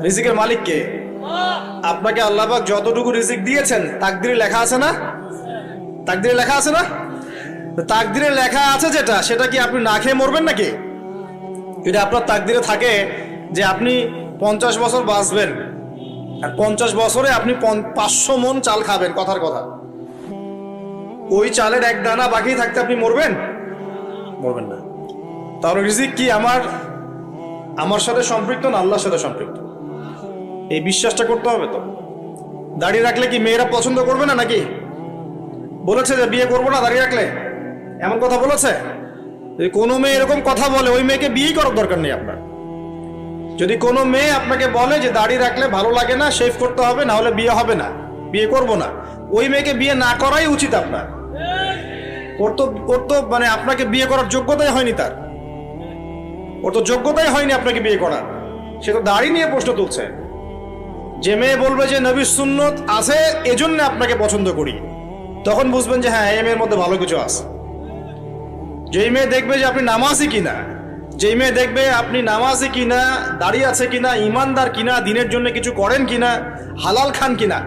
রিজিকের মালিক কে? আপনাকে আল্লাহ পাক যতটুকু রিজিক দিয়েছেন তাকদিরে লেখা আছে না? তাকদিরে লেখা আছে না? তাকদিরে লেখা আছে যেটা, সেটা কি আপনি না খেয়ে মরবেন নাকি? এটা আপনার তাকদিরে থাকে যে আপনি 50 বছর বাঁচবেন, আর 50 বছরে আপনি 500 মন চাল খাবেন, কথার কথা। ওই চালের এক দানা বাকি থাকতে আপনি মরবেন? মরবেন না। তাহলে রিজিক কি আমার সাথে সম্পৃক্ত না আল্লাহর সাথে সম্পৃক্ত? এই বিশ্বাসটা করতে হবে। তো দাঁড়িয়ে রাখলে কি মেয়েরা পছন্দ করবে না নাকি? বলেছে যে বিয়ে করবো না দাঁড়িয়ে রাখলে, এমন কথা বলেছে? যদি কোনো মেয়ে এরকম কথা বলে, ওই মেয়েকে বিয়েই করার দরকার নেই আপনার। যদি কোনো মেয়ে আপনাকে বলে যে দাড়ি রাখলে ভালো লাগে না, শেভ করতে হবে, না হলে বিয়ে হবে না, বিয়ে করব না, ওই মেয়েকে বিয়ে না করাই উচিত আপনার। ওর তো মানে আপনাকে বিয়ে করার যোগ্যতাই হয়নি, ওর তো যোগ্যতাই হয়নি আপনাকে বিয়ে করার। সে তো দাড়ি নিয়ে প্রশ্ন তুলছে। যে মেয়ে বলবে যে নবীর সুন্নত আছে এজন্য আপনাকে পছন্দ করি, তখন বুঝবেন যে হ্যাঁ, এই মেয়ের মধ্যে ভালো কিছু আছে। যেই মেয়ে দেখবে যে আপনি নামাজি কিনা, যেই মেয়ে দেখবে আপনি নামাজি কিনা, দাড়ি আছে কিনা, ইমানদার কিনা, দিনের জন্য কিছু করেন কিনা, হালাল খান কিনা,